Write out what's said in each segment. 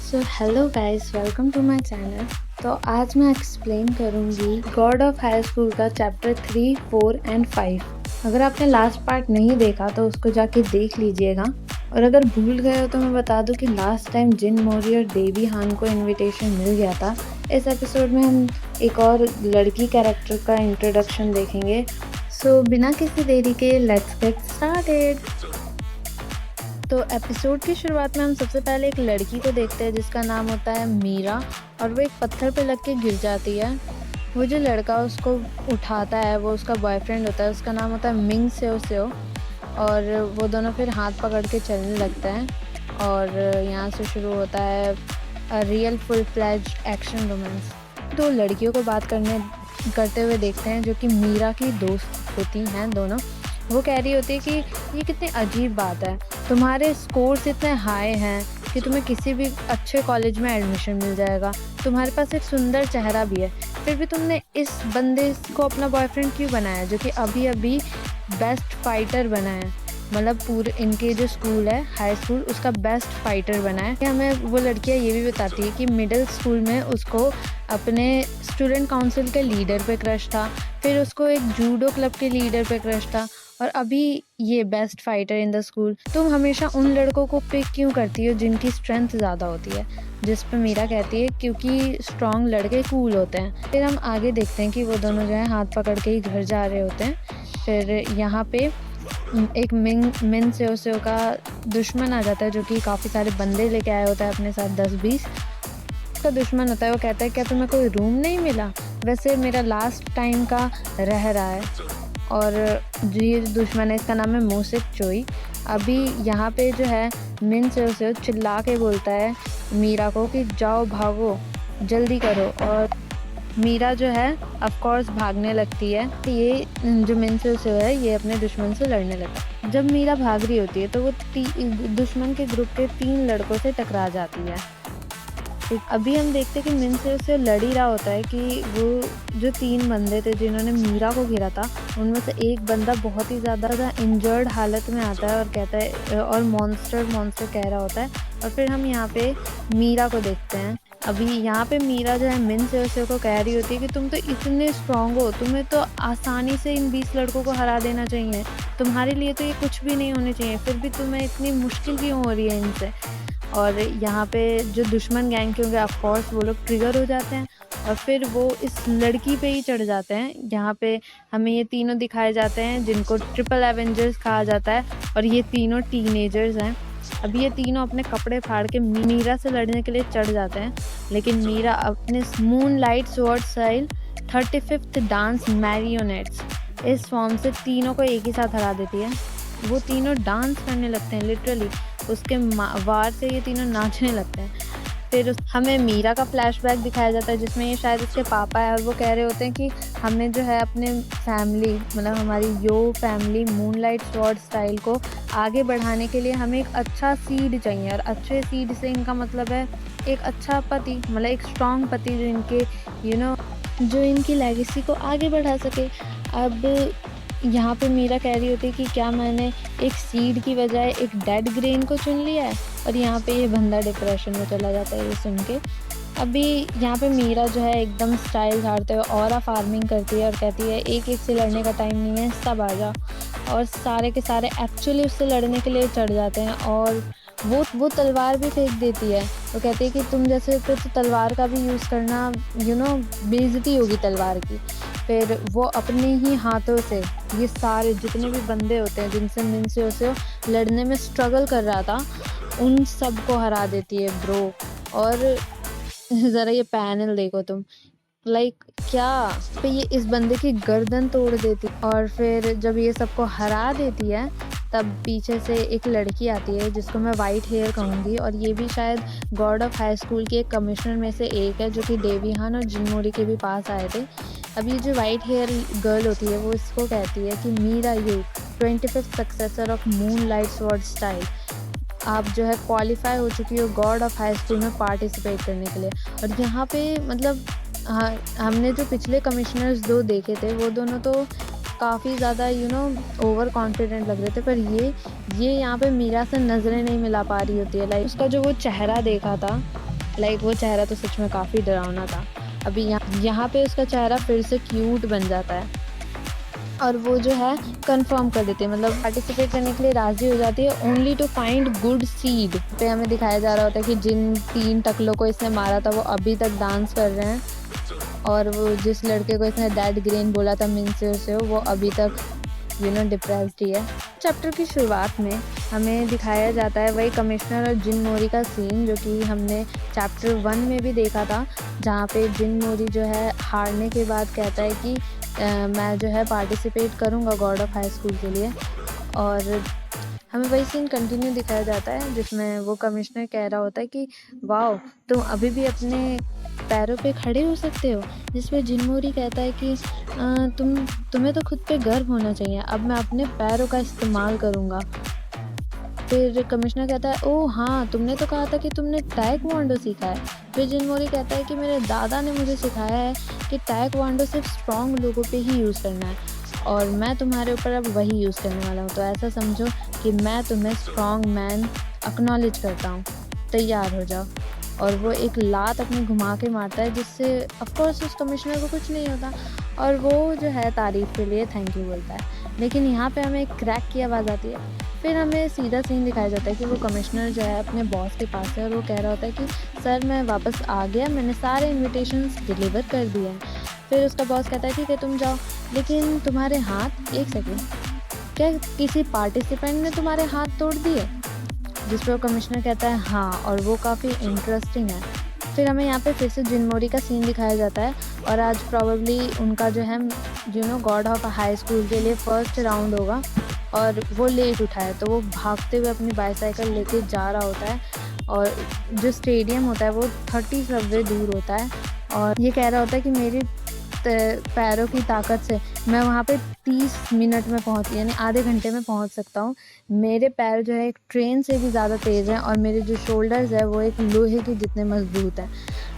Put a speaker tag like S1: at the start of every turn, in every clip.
S1: So hello guys, welcome to my channel. तो आज मैं एक्सप्लेन करूँगी गॉड ऑफ हाई स्कूल का चैप्टर 3, 4 एंड 5। अगर आपने लास्ट पार्ट नहीं देखा तो उसको जाके देख लीजिएगा। और अगर भूल गए हो तो मैं बता दूं कि लास्ट टाइम जिन मौर्य और देवी हान को इनविटेशन मिल गया था। इस एपिसोड में हम एक और लड़की कैरेक्टर का इंट्रोडक्शन देखेंगे। सो बिना किसी देरी के लेट्स गेट स्टार्टेड। तो एपिसोड की शुरुआत में हम सबसे पहले एक लड़की को देखते हैं जिसका नाम होता है मीरा, और वो एक पत्थर पे लग के गिर जाती है। वो जो लड़का उसको उठाता है वो उसका बॉयफ्रेंड होता है, उसका नाम होता है मिंग सेओ सेओ। और वो दोनों फिर हाथ पकड़ के चलने लगते हैं और यहाँ से शुरू होता है real full fledged action romance. दो लड़कियों को बात करते हुए देखते हैं जो कि मीरा की दोस्त होती हैं दोनों। वो कह रही होती है कि ये कितनी अजीब बात है, तुम्हारे स्कोर्स इतने हाई हैं कि तुम्हें किसी भी अच्छे कॉलेज में एडमिशन मिल जाएगा, तुम्हारे पास एक सुंदर चेहरा भी है, फिर भी तुमने इस बंदे को अपना बॉयफ्रेंड क्यों बनाया जो कि अभी अभी बेस्ट फाइटर बना है। मतलब पूरे इनके जो स्कूल है हाई स्कूल उसका बेस्ट फाइटर बना है। हमें वो लड़कियां ये भी बताती है कि मिडिल स्कूल में उसको अपने स्टूडेंट काउंसिल के लीडर पे क्रश था, फिर उसको एक जूडो क्लब के लीडर पे क्रश था, और अभी ये best fighter in the school. तुम हमेशा उन लड़कों को पिक क्यों करती हो जिनकी स्ट्रेंथ ज़्यादा होती है। जिस पे मीरा कहती है क्योंकि स्ट्रॉन्ग लड़के कूल होते हैं। फिर हम आगे देखते हैं कि वो दोनों जो है हाथ पकड़ के ही घर जा रहे होते हैं। फिर यहाँ पे एक मिन सेओ सेओ का दुश्मन आ जाता है जो कि काफ़ी सारे बंदे लेके आया होता है अपने साथ 10-20 का दुश्मन होता है। वो कहता है क्या तुम्हें कोई रूम नहीं मिला, वैसे मेरा लास्ट टाइम का रह रहा है। और जो ये दुश्मन है इसका नाम है मोसिक चोई। अभी यहाँ पे जो है मिन सेओ सेओ चिल्ला के बोलता है मीरा को कि जाओ भागो जल्दी करो, और मीरा जो है ऑफ कोर्स भागने लगती है। ये जो मिन सेओ सेओ है ये अपने दुश्मन से लड़ने लगा। जब मीरा भाग रही होती है तो वो दुश्मन के ग्रुप के 3 लड़कों से टकरा जाती है। अभी हम देखते हैं कि मिन सेओ सेओ लड़ ही रहा होता है कि वो जो 3 बंदे थे जिन्होंने मीरा को घेरा था उनमें से एक बंदा बहुत ही ज़्यादा इंजर्ड हालत में आता है और कहता है और मॉन्स्टर कह रहा होता है। और फिर हम यहाँ पे मीरा को देखते हैं। अभी यहाँ पे मीरा जो है मिन सेओ सेओ को कह रही होती है कि तुम तो इतने स्ट्रॉन्ग हो, तुम्हें तो आसानी से इन 20 लड़कों को हरा देना चाहिए, तुम्हारे लिए तो ये कुछ भी नहीं होने चाहिए, फिर भी तुम्हें इतनी मुश्किल क्यों हो रही है इनसे। और यहाँ पे जो दुश्मन गैंग के होंगे ऑफकोर्स वो लोग ट्रिगर हो जाते हैं और फिर वो इस लड़की पे ही चढ़ जाते हैं। यहाँ पे हमें ये तीनों दिखाए जाते हैं जिनको ट्रिपल एवेंजर्स कहा जाता है, और ये तीनों टीनेजर्स हैं। अभी ये तीनों अपने कपड़े फाड़ के मीरा से लड़ने के लिए चढ़ जाते हैं, लेकिन मीरा अपने moon light sword style 35th dance marionettes इस फॉर्म से तीनों को एक ही साथ हरा देती है। वो तीनों डांस करने लगते हैं, लिटरली उसके वार से ये तीनों नाचने लगते हैं। फिर हमें मीरा का फ्लैशबैक दिखाया जाता है जिसमें ये शायद इसके पापा है और वो कह रहे होते हैं कि हमें जो है अपने फैमिली मतलब हमारी यो फैमिली मूनलाइट स्वॉर्ड स्टाइल को आगे बढ़ाने के लिए हमें एक अच्छा सीड चाहिए, और अच्छे सीड से इनका मतलब है एक अच्छा पति, मतलब एक स्ट्रॉन्ग पति जो इनके जो इनकी लेगेसी को आगे बढ़ा सके। अब यहाँ पे मीरा कह रही होती है कि क्या मैंने एक सीड की बजाय एक डेड ग्रेन को चुन लिया है, और यहाँ पे ये बंदा डिप्रेशन में चला जाता है ये सुन के। अभी यहाँ पे मीरा जो है एकदम स्टाइल झाड़ते हुए और फार्मिंग करती है और कहती है एक से लड़ने का टाइम नहीं है, सब आ जाओ। और सारे के सारे एक्चुअली उससे लड़ने के लिए चढ़ जाते हैं और वो तलवार भी फेंक देती है। वो कहती है कि तुम जैसे तो तलवार का भी यूज़ करना बेइज्जती होगी तलवार की। फिर वो अपने ही हाथों से ये सारे जितने भी बंदे होते हैं जिनसे मिन सेओ सेओ लड़ने में स्ट्रगल कर रहा था उन सब को हरा देती है ब्रो। और ज़रा ये पैनल देखो तुम, लाइक क्या पे ये इस बंदे की गर्दन तोड़ देती। और फिर जब ये सबको हरा देती है तब पीछे से एक लड़की आती है जिसको मैं वाइट हेयर कहूँगी, और ये भी शायद गॉड ऑफ हाई स्कूल के एक कमिश्नर में से एक है जो कि देवी हान और जिनमोरी के भी पास आए थे। अब ये जो वाइट हेयर गर्ल होती है वो इसको कहती है कि Mira Yoo 25th successor of moon light sword style, आप जो है क्वालिफाई हो चुकी हो गॉड ऑफ हाई स्कूल में पार्टिसिपेट करने के लिए। और यहाँ पे मतलब हाँ, हमने जो पिछले कमिश्नर्स 2 देखे थे वो दोनों तो काफ़ी ज़्यादा ओवर कॉन्फिडेंट लग रहे थे, पर ये यहाँ पे मीरा से नज़रें नहीं मिला पा रही होती है। लाइक उसका जो वो चेहरा देखा था लाइक वो चेहरा तो सच में काफ़ी डरावना था। अभी यहाँ पे उसका चेहरा फिर से क्यूट बन जाता है और वो जो है कंफर्म कर देती है, मतलब पार्टिसिपेट करने के लिए राज़ी हो जाती है, only to find good seed. पे हमें दिखाया जा रहा होता है कि जिन 3 टकलों को इसने मारा था वो अभी तक डांस कर रहे हैं, और वो जिस लड़के को इसने डेड ग्रेन बोला था मिनसे से, वो अभी तक डिप्रेस्ड ही है। चैप्टर की शुरुआत में हमें दिखाया जाता है वही कमिश्नर और जिन मोरी का सीन जो कि हमने चैप्टर 1 में भी देखा था, जहाँ पे जिन मोरी जो है हारने के बाद कहता है कि मैं जो है पार्टिसिपेट करूँगा गॉड ऑफ हाई स्कूल के लिए, और हमें वही सीन कंटिन्यू दिखाया जाता है जिसमें वो कमिश्नर कह रहा होता है कि वाओ, तुम अभी भी अपने पैरों पे खड़े हो सकते हो, जिसमें जिनमोरी कहता है कि तुम्हें तो खुद पे गर्व होना चाहिए, अब मैं अपने पैरों का इस्तेमाल करूँगा। फिर कमिश्नर कहता है ओह हाँ, तुमने तो कहा था कि तुमने ताइक्वांडो सीखा है। फिर जिनमोरी कहता है कि मेरे दादा ने मुझे सिखाया है कि ताइक्वांडो सिर्फ स्ट्रॉन्ग लोगों पे ही यूज़ करना है, और मैं तुम्हारे ऊपर अब वही यूज़ करने वाला हूँ, तो ऐसा समझो कि मैं तुम्हें स्ट्रॉन्ग मैन एक्नॉलेज करता हूँ, तैयार हो जाओ। और वो एक लात अपने घुमा के मारता है, जिससे ऑफकोर्स उस कमिश्नर को कुछ नहीं होता, और वो जो है तारीफ़ के लिए थैंक यू बोलता है। लेकिन यहाँ पे हमें एक क्रैक की आवाज़ आती है। फिर हमें सीधा सीन दिखाया जाता है कि वो कमिश्नर जो है अपने बॉस के पास है, और वो कह रहा होता है कि सर मैं वापस आ गया, मैंने सारे इन्विटेशंस डिलीवर कर दिए हैं। फिर उसका बॉस कहता है ठीक है तुम जाओ, लेकिन तुम्हारे हाथ, एक सेकेंड, क्या किसी पार्टिसिपेंट ने तुम्हारे हाथ तोड़ दिए? जिस पर वो कमिश्नर कहता है हाँ, और वो काफ़ी इंटरेस्टिंग है। फिर हमें यहाँ पे फिर से जिनमोरी का सीन दिखाया जाता है, और आज प्रॉबेबली उनका जो है गॉड ऑफ हाई स्कूल के लिए फर्स्ट राउंड होगा, और वो लेट उठा है, तो वो भागते हुए अपनी बाईसाइकिल लेके जा रहा होता है, और जो स्टेडियम होता है वो 30 सबवे दूर होता है, और ये कह रहा होता है कि मेरी पैरों की ताकत से मैं वहाँ पे 30 मिनट में यानी आधे घंटे में पहुँच सकता हूँ। मेरे पैर जो है एक ट्रेन से भी ज़्यादा तेज़ हैं, और मेरे जो शोल्डर्स है वो एक लोहे के जितने मजबूत हैं।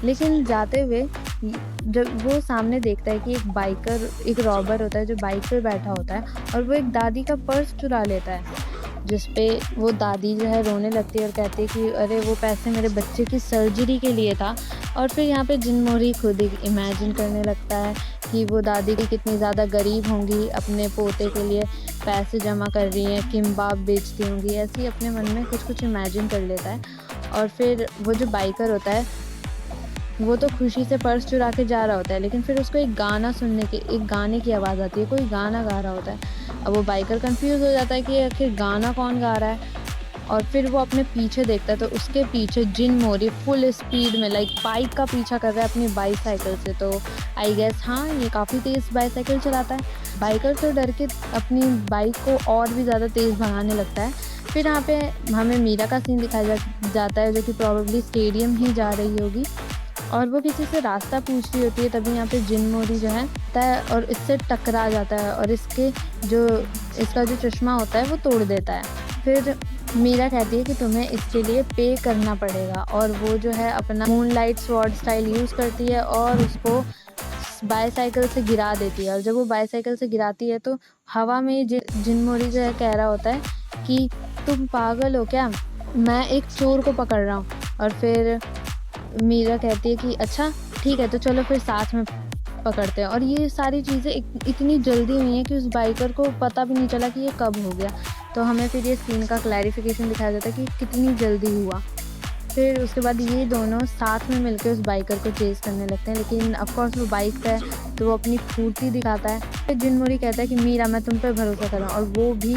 S1: लेकिन जाते हुए जब वो सामने देखता है कि एक रॉबर होता है जो बाइक पे बैठा होता है, और वो एक दादी का पर्स चुरा लेता है, जिस पे वो दादी जो है रोने लगती है और कहती है कि अरे वो पैसे मेरे बच्चे की सर्जरी के लिए था। और फिर यहाँ पे जिनमोरी खुद ही इमेजिन करने लगता है कि वो दादी की कितनी ज़्यादा गरीब होंगी, अपने पोते के लिए पैसे जमा कर रही हैं, किम्बाब बेचती होंगी, ऐसे ही अपने मन में कुछ इमेजिन कर लेता है। और फिर वो जो बाइकर होता है वो तो खुशी से पर्स चुरा के जा रहा होता है, लेकिन फिर उसको एक गाने की आवाज़ आती है, कोई गाना गा रहा होता है। अब वो बाइकर कंफ्यूज हो जाता है कि आखिर गाना कौन गा रहा है, और फिर वो अपने पीछे देखता है तो उसके पीछे जिनमोरी फुल स्पीड में लाइक बाइक का पीछा कर रहा है अपनी बाईसाइकिल से। तो आई गेस हाँ, ये काफ़ी तेज़ बाईसाइकिल चलाता है। बाइकर से डर के अपनी बाइक को और भी ज़्यादा तेज़ भगाने लगता है। फिर यहाँ पे हमें मीरा का सीन दिखाया जाता है, जो कि प्रोबेबली स्टेडियम ही जा रही होगी, और वो किसी से रास्ता पूछ रही होती है। तभी यहाँ पे जिनमोरी जो है और इससे टकरा जाता है, और इसका जो चश्मा होता है वो तोड़ देता है। फिर मीरा कहती है कि तुम्हें इसके लिए पे करना पड़ेगा, और वो जो है अपना मूनलाइट स्वॉर्ड स्टाइल यूज़ करती है और उसको बाईसाइकिल से गिरा देती है। और जब वो बाईसाइकिल से गिराती है तो हवा में जिनमोरी जो है कह रहा होता है कि तुम पागल हो क्या, मैं एक चोर को पकड़ रहा हूँ। और फिर मीरा कहती है कि अच्छा ठीक है, तो चलो फिर साथ में पकड़ते हैं। और ये सारी चीज़ें इतनी जल्दी हुई हैं कि उस बाइकर को पता भी नहीं चला कि ये कब हो गया। तो हमें फिर ये सीन का क्लैरिफिकेशन दिखाया जाता है कि कितनी जल्दी हुआ। फिर उसके बाद ये दोनों साथ में मिलकर उस बाइकर को चेज़ करने लगते हैं, लेकिन ऑफकोर्स वो बाइक पे है तो वो अपनी फुर्ती दिखाता है। फिर जिनमोरी कहता है कि मीरा मैं तुम पे भरोसा कर रहा हूँ, और वो भी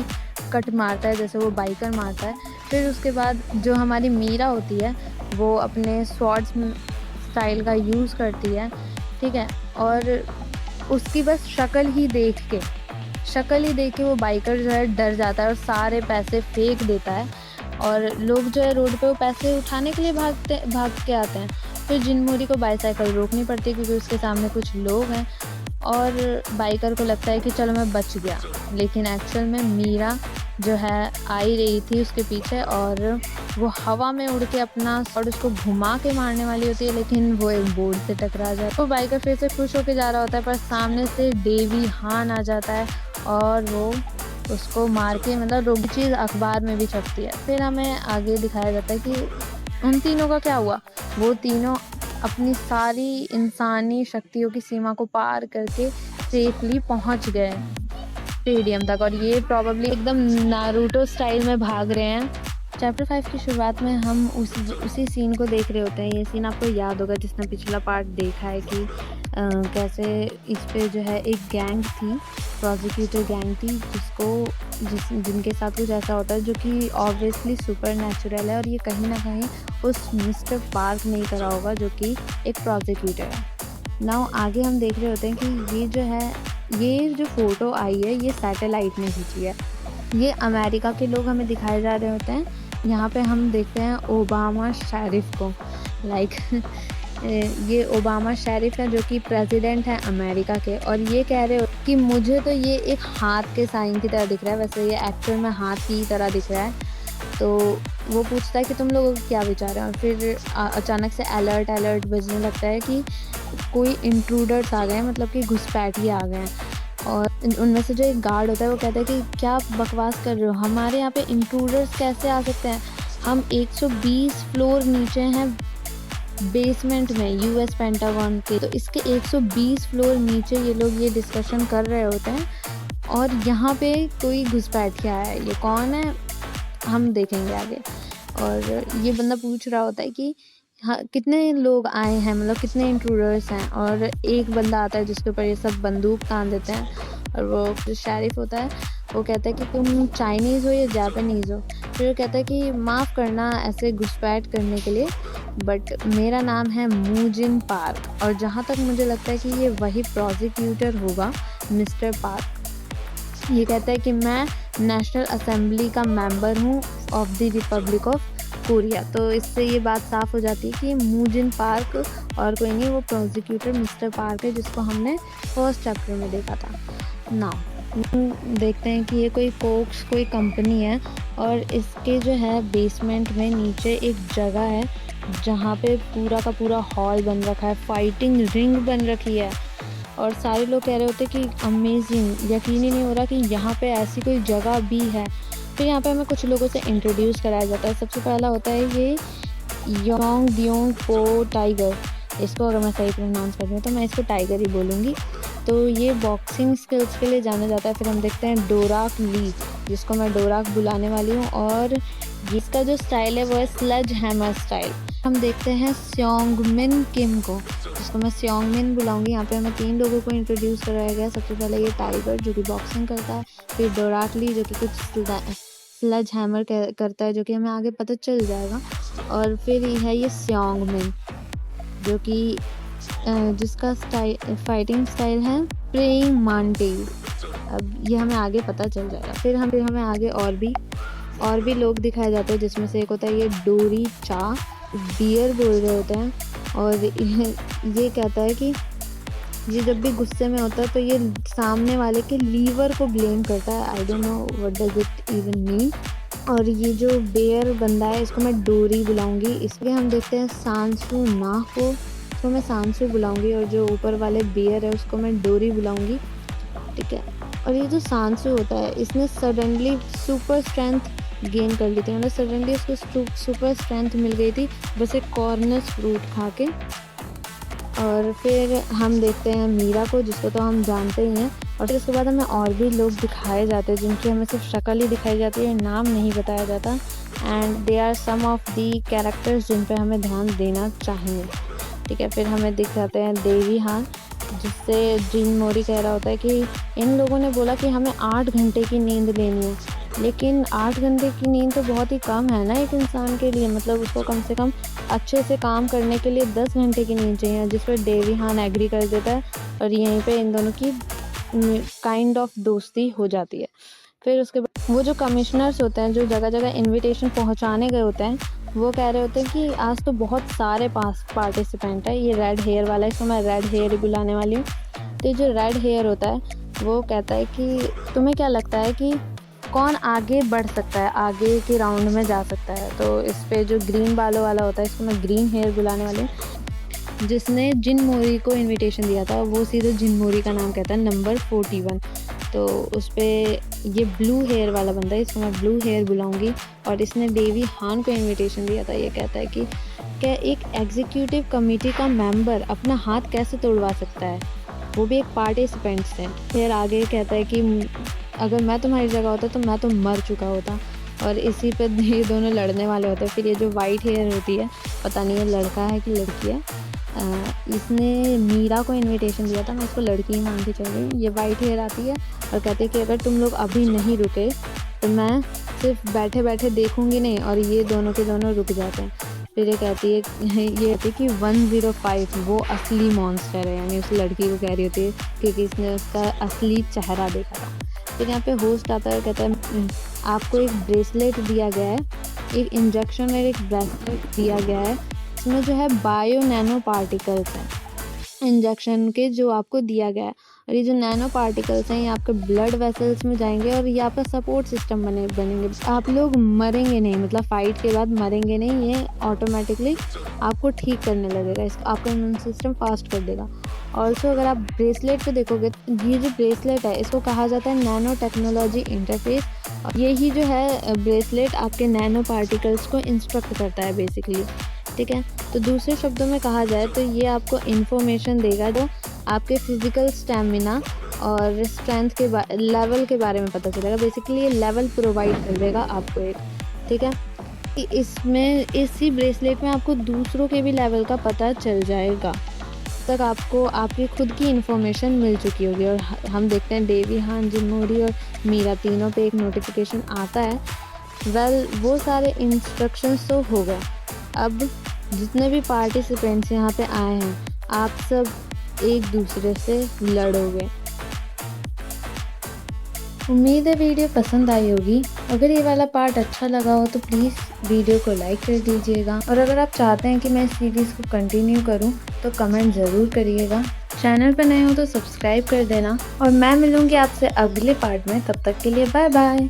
S1: कट मारता है जैसे वो बाइकर मारता है। फिर उसके बाद जो हमारी मीरा होती है वो अपने स्वॉर्ड्स स्टाइल का यूज़ करती है, ठीक है, और उसकी बस शक्ल ही देख के वो बाइकर जो है डर जाता है और सारे पैसे फेंक देता है, और लोग जो है रोड पे वो पैसे उठाने के लिए भाग के आते हैं। फिर जिनमोरी को बाईसाइकिल रोकनी पड़ती है क्योंकि उसके सामने कुछ लोग हैं, और बाइकर को लगता है कि चलो मैं बच गया, लेकिन एक्चुअल में मीरा जो है आ ही रही थी उसके पीछे, और वो हवा में उड़ के अपना और उसको घुमा के मारने वाली होती है, लेकिन वो एक बोर्ड से टकरा जाता है। वो बाइकर फिर से खुश होके जा रहा होता है, पर सामने से डेवी हान आ जाता है और वो उसको मार के, मतलब रोगी चीज़ अखबार में भी छपती है। फिर हमें आगे दिखाया जाता है कि उन तीनों का क्या हुआ? वो तीनों अपनी सारी इंसानी शक्तियों की सीमा को पार करके सेफली पहुँच गए स्टेडियम तक, और ये प्रोबेबली एकदम नारुतो स्टाइल में भाग रहे हैं। चैप्टर 5 की शुरुआत में हम उसी सीन को देख रहे होते हैं। ये सीन आपको याद होगा जिसने पिछला पार्ट देखा है कि कैसे इस पे जो है एक गैंग थी, प्रोसिक्यूटर गैंग थी, जिनके साथ कुछ ऐसा होता है जो कि ऑब्वियसली सुपर नेचुरल है, और ये कहीं ना कहीं उस मिस्टर पार्क ने ही करा होगा जो कि एक प्रोसिक्यूटर है। नाउ आगे हम देख रहे होते हैं कि ये जो फ़ोटो आई है ये सैटेलाइट ने खींची है। ये अमेरिका के लोग हमें दिखाए जा रहे होते हैं। यहाँ पे हम देखते हैं ओबामा शेरिफ को, लाइक ये ओबामा शेरिफ है जो कि प्रेसिडेंट है अमेरिका के, और ये कह रहे हो कि मुझे तो ये एक हाथ के साइन की तरह दिख रहा है, वैसे ये एक्चुअल में हाथ की तरह दिख रहा है। तो वो पूछता है कि तुम लोगों के क्या विचार हैं, और फिर अचानक से अलर्ट बजने लगता है कि कोई इंट्रूडर्स आ गए हैं, मतलब कि घुसपैठिए आ गए हैं। और उनमें से जो एक गार्ड होता है वो कहता है कि क्या बकवास कर रहे हो, हमारे यहाँ पे इंट्रूडर्स कैसे आ सकते हैं, हम 120 फ्लोर नीचे हैं बेसमेंट में यूएस पेंटागन के, तो इसके 120 फ्लोर नीचे ये लोग ये डिस्कशन कर रहे होते हैं, और यहाँ पे कोई घुसपैठिया है, ये कौन है हम देखेंगे आगे। और ये बंदा पूछ रहा होता है कि हाँ कितने लोग आए हैं, मतलब कितने इंट्रूडर्स हैं, और एक बंदा आता है जिसके ऊपर ये सब बंदूक तान देते हैं, और वो जो शेरिफ होता है वो कहता है कि तुम चाइनीज़ हो या जापानीज़ हो। फिर वो कहता है कि माफ़ करना ऐसे घुसपैठ करने के लिए, बट मेरा नाम है मूजिन पार्क, और जहाँ तक मुझे लगता है कि ये वही प्रोसिक्यूटर होगा मिस्टर पार्क। ये कहता है कि मैं नेशनल असेंबली का मेंबर हूँ of the Republic of Korea. तो इससे ये बात साफ़ हो जाती है कि मूजिन पार्क और कोई नहीं, वो प्रोसिक्यूटर मिस्टर पार्क है जिसको हमने फर्स्ट चैप्टर में देखा था। नाउ देखते हैं कि ये कोई कंपनी है, और इसके जो है बेसमेंट में नीचे एक जगह है जहाँ पे पूरा का पूरा हॉल बन रखा है, फाइटिंग रिंग बन रखी है, और सारे लोग कह रहे होते कि अमेजिंग, यकीन ही नहीं हो रहा कि यहाँ पे ऐसी कोई जगह भी है। फिर यहाँ पे हमें कुछ लोगों से इंट्रोड्यूस कराया जाता है। सबसे पहला होता है ये योंग डियोंग पो टाइगर, इसको अगर मैं सही प्रोनाउंस कर दूँ तो मैं इसको टाइगर ही बोलूँगी। तो ये बॉक्सिंग स्किल्स के लिए जाना जाता है। फिर हम देखते हैं डोराक ली, जिसको मैं डोराक बुलाने वाली हूँ, और इसका जो स्टाइल है वो है स्लज हैमर स्टाइल। हम देखते हैं स्योंगमिन किम को, जिसको मैं स्योंगमिन बुलाऊंगी। यहाँ पे हमें 3 लोगों को इंट्रोड्यूस कराया गया। सबसे पहले ये टाइगर जो कि बॉक्सिंग करता है, फिर डोराक ली जो कि कुछ स्लज हैमर करता है, जो कि हमें आगे पता चल जाएगा, और फिर है ये स्योंगमिन जो कि जिसका फाइटिंग स्टाइल है प्रेइंग मांटेल। अब ये हमें आगे पता चल जाएगा। फिर हमें आगे और भी लोग दिखाए जाते हैं, जिसमें से एक होता है ये डोरी चा, बियर बोल रहे होते हैं, और ये कहता है कि ये जब भी गुस्से में होता है तो ये सामने वाले के लीवर को ब्लेम करता है। I don't know what does it even mean. और ये जो बेयर बंदा है इसको मैं डोरी बुलाऊंगी। इसलिए हम देखते हैं सांसू ना को, तो मैं सांसू बुलाऊंगी, और जो ऊपर वाले बेयर है उसको मैं डोरी बुलाऊंगी, ठीक है। और ये जो सांसू होता है इसने सडनली सुपर स्ट्रेंथ गेन कर ली थी, मतलब सडनली उसको सुपर स्ट्रेंथ मिल गई थी बस एक कॉर्नस फ्रूट खा के। और फिर हम देखते हैं मीरा को, जिसको तो हम जानते ही हैं, और फिर उसके बाद हमें और भी लोग दिखाए जाते हैं जिनकी हमें सिर्फ शक्ल ही दिखाई जाती है, नाम नहीं बताया जाता। And they are some of the characters जिन पे हमें ध्यान देना चाहिए, ठीक है। फिर हमें दिखाते हैं देवी हान, जिससे जिन मोरी कह रहा होता है कि इन लोगों ने बोला कि हमें 8 घंटे की नींद लेनी है, लेकिन 8 घंटे की नींद तो बहुत ही कम है ना एक इंसान के लिए, मतलब उसको कम से कम अच्छे से काम करने के लिए 10 घंटे की नींद चाहिए, जिस पर देवी हान एग्री कर देता है, और यहीं पे इन दोनों की काइंड ऑफ दोस्ती हो जाती है। फिर उसके बाद वो जो कमिश्नर्स होते हैं जो जगह जगह इनविटेशन पहुंचाने गए होते हैं, वो कह रहे होते हैं कि आज तो बहुत सारे पार्टिसिपेंट है। ये रेड हेयर वाला है, इसको मैं रेड हेयर ही बुलाने वाली हूँ। तो जो रेड हेयर होता है वो कहता है कि तुम्हें क्या लगता है कि कौन आगे बढ़ सकता है, आगे के राउंड में जा सकता है। तो इस पे जो ग्रीन बालों वाला होता है इसको मैं ग्रीन हेयर बुलाने वाली हूँ। जिसने जिन मोरी को इनविटेशन दिया था वो सीधे जिन मोरी का नाम कहता है, नंबर 41। तो उस पे ये ब्लू हेयर वाला बंदा है, इसको मैं ब्लू हेयर बुलाऊंगी, और इसने डेवी हान को इनविटेशन दिया था। ये कहता है कि क्या एक एग्जीक्यूटिव कमेटी का मेंबर अपना हाथ कैसे तोड़वा सकता है, वो भी एक पार्टिसिपेंट से। फिर आगे कहता है कि अगर मैं तुम्हारी जगह होता तो मैं तो मर चुका होता, और इसी पे ये दोनों लड़ने वाले होते हैं। फिर ये जो वाइट हेयर होती है, पता नहीं ये लड़का है कि लड़की है, इसने मीरा को इनविटेशन दिया था, मैं इसको लड़की ही मान के चल रही हूँ। ये वाइट हेयर आती है और कहती है कि अगर तुम लोग अभी नहीं रुके तो मैं सिर्फ बैठे बैठे देखूंगी नहीं, और ये दोनों के दोनों रुक जाते हैं। फिर ये कहती है कि 105 वो असली मॉन्स्टर है, यानी उस लड़की को कह रही होती है क्योंकि इसने उसका असली चेहरा देखा था। फिर यहाँ पे होस्ट आता है, कहता है आपको एक ब्रेसलेट दिया गया है, एक इंजेक्शन और एक ब्रेसलेट दिया गया है, इसमें जो है बायो नैनो पार्टिकल्स हैं इंजेक्शन के जो आपको दिया गया है, और ये जो नैनो पार्टिकल्स हैं ये आपके ब्लड वेसल्स में जाएंगे और ये आपका सपोर्ट सिस्टम बनेंगे। आप लोग मरेंगे नहीं, मतलब फ़ाइट के बाद मरेंगे नहीं, ये ऑटोमेटिकली आपको ठीक करने लगेगा, इसका आपका इम्यून सिस्टम फास्ट कर देगा। ऑल्सो अगर आप ब्रेसलेट पे देखोगे, ये जो ब्रेसलेट है इसको कहा जाता है नैनो टेक्नोलॉजी इंटरफेस। यही जो है ब्रेसलेट आपके नैनो पार्टिकल्स को इंस्ट्रक्ट करता है बेसिकली, ठीक है। तो दूसरे शब्दों में कहा जाए तो ये आपको इन्फॉर्मेशन देगा जो आपके फिजिकल स्टैमिना और स्ट्रेंथ के लेवल के बारे में पता चलेगा। बेसिकली ये लेवल प्रोवाइड कर देगा आपको एक, ठीक है। इसमें इसी ब्रेसलेट में आपको दूसरों के भी लेवल का पता चल जाएगा, तक आपको आपकी खुद की इन्फॉर्मेशन मिल चुकी होगी। और हम देखते हैं डेवी हान, जिनमोरी और मीरा तीनों पे एक नोटिफिकेशन आता है। वो सारे इंस्ट्रक्शंस तो हो गए। अब जितने भी पार्टिसिपेंट्स यहाँ पे आए हैं, आप सब एक दूसरे से लड़ोगे। उम्मीद है वीडियो पसंद आई होगी। अगर ये वाला पार्ट अच्छा लगा हो तो प्लीज़ वीडियो को लाइक कर दीजिएगा, और अगर आप चाहते हैं कि मैं इस सीरीज़ को कंटिन्यू करूं तो कमेंट ज़रूर करिएगा। चैनल पर नए हो तो सब्सक्राइब कर देना, और मैं मिलूंगी आपसे अगले पार्ट में। तब तक के लिए बाय बाय।